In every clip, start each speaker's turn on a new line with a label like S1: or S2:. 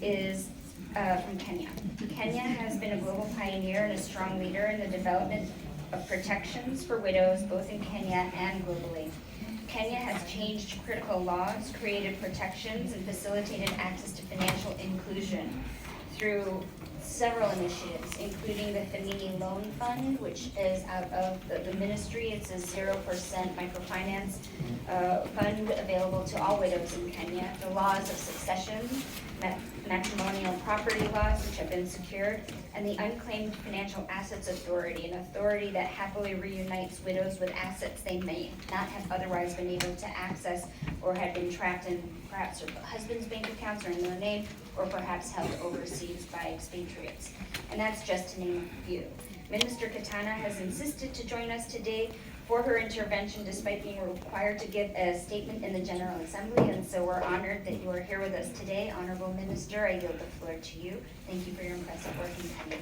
S1: is from Kenya. Kenya has been a global pioneer and a strong leader in the development of protections for widows, both in Kenya and globally. Kenya has changed critical laws, created protections, and facilitated access to financial inclusion through several initiatives, including the Family Loan Fund, which is out of the ministry. It's a 0% microfinance fund available to all widows in Kenya. The laws of succession, matrimonial property laws, which have been secured, and the Unclaimed Financial Assets Authority, an authority that happily reunites widows with assets they may not have otherwise been able to access or had been trapped in perhaps their husband's bank accounts or in their name, or perhaps held overseas by expatriates. And that's just to name a few. Minister Katana has insisted to join us today for her intervention despite being required to give a statement in the General Assembly, and so we're honored that you are here with us today. Honorable Minister, I yield the floor to you. Thank you for your impressive work in Kenya.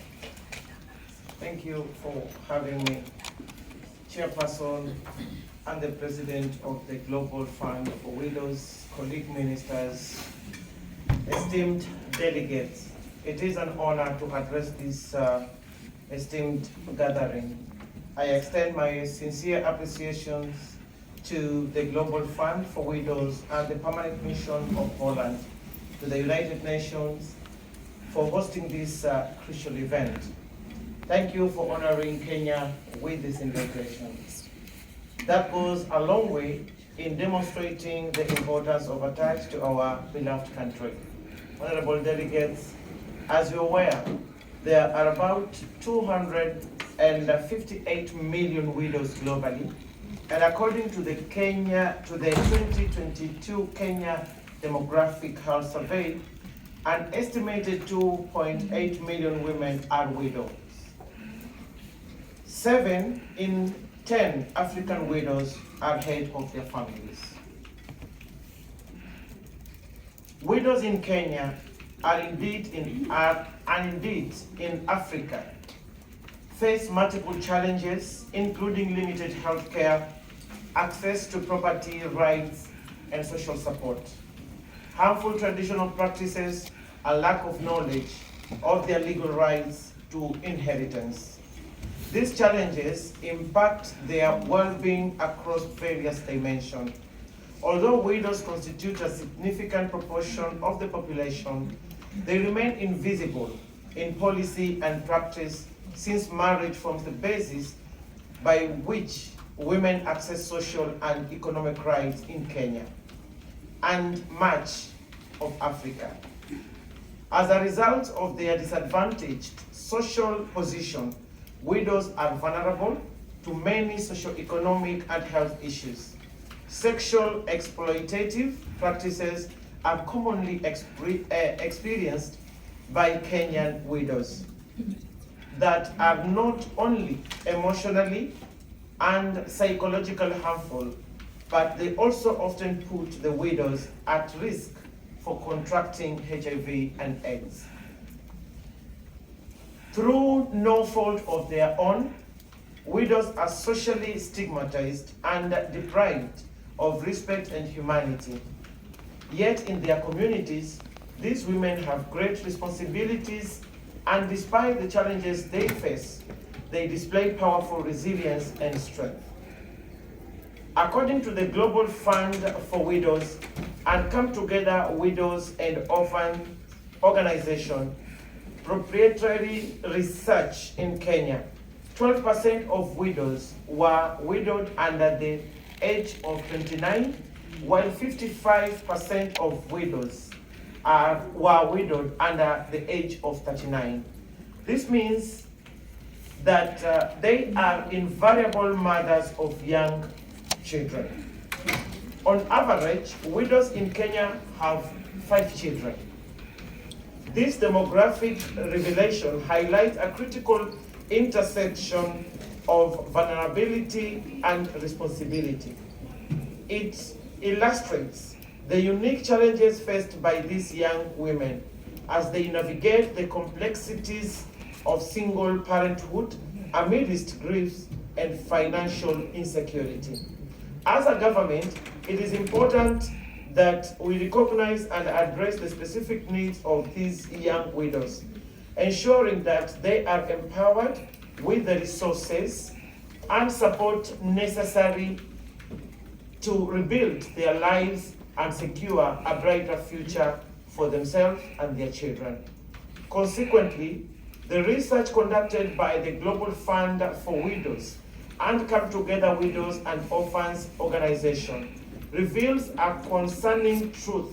S2: Thank you for having me. Chairperson and the President of the Global Fund for Widows, colleague ministers, esteemed delegates, it is an honor to address this esteemed gathering. I extend my sincere appreciations to the Global Fund for Widows and the Permanent Mission of Poland to the United Nations for hosting this crucial event. Thank you for honoring Kenya with this invitation. That goes a long way in demonstrating the importance of attach to our beloved country. Honorable delegates, as you're aware, there are about 258 million widows globally, and according to the 2022 Kenya Demographic Health Survey, an estimated 2.8 million women are widows. 7 in 10 African widows are head of their families. Widows in Kenya are indeed in Africa face multiple challenges, including limited health care, access to property rights, and social support, harmful traditional practices, a lack of knowledge of their legal rights to inheritance. These challenges impact their well-being across various dimensions. Although widows constitute a significant proportion of the population, they remain invisible in policy and practice, since marriage forms the basis by which women access social and economic rights in Kenya and much of Africa. As a result of their disadvantaged social position, widows are vulnerable to many socio-economic and health issues. Sexual exploitative practices are commonly experienced by Kenyan widows that are not only emotionally and psychologically harmful, but they also often put the widows at risk for contracting HIV and AIDS. Through no fault of their own, widows are socially stigmatized and deprived of respect and humanity. Yet in their communities, these women have great responsibilities, and despite the challenges they face, they display powerful resilience and strength. According to the Global Fund for Widows and Come Together Widows and Orphans Organization, proprietary research in Kenya, 12% of widows were widowed under the age of 29, while 55% of widows were widowed under the age of 39. This means that they are invariable mothers of young children. On average, widows in Kenya have 5 children. This demographic revelation highlights a critical intersection of vulnerability and responsibility. It illustrates the unique challenges faced by these young women as they navigate the complexities of single parenthood amidst grief and financial insecurity. As a government, it is important that we recognize and address the specific needs of these young widows, ensuring that they are empowered with the resources and support necessary to rebuild their lives and secure a brighter future for themselves and their children. Consequently, the research conducted by the Global Fund for Widows and Come Together Widows and Orphans organization reveals a concerning truth.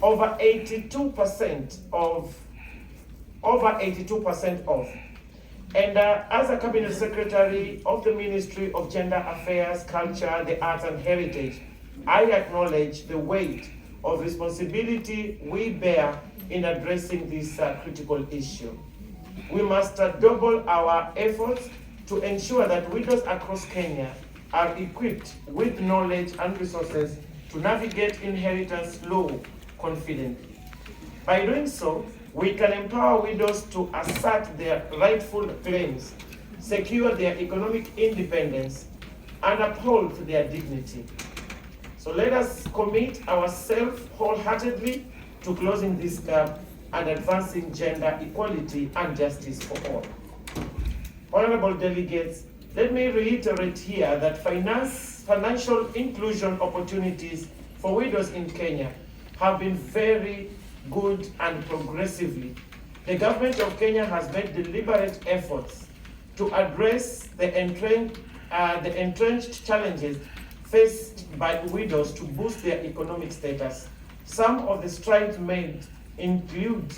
S2: Over 82% of. And as a Cabinet Secretary of the Ministry of Gender Affairs, Culture, the Arts and Heritage, I acknowledge the weight of responsibility we bear in addressing this critical issue. We must double our efforts to ensure that widows across Kenya are equipped with knowledge and resources to navigate inheritance law confidently. By doing so, we can empower widows to assert their rightful claims, secure their economic independence, and uphold their dignity. So let us commit ourselves wholeheartedly to closing this gap and advancing gender equality and justice for all. Honorable delegates, let me reiterate here that financial inclusion opportunities for widows in Kenya have been very good and progressively. The government of Kenya has made deliberate efforts to address the entrenched challenges faced by widows to boost their economic status. Some of the strides made include,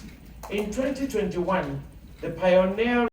S2: in 2021, the pioneer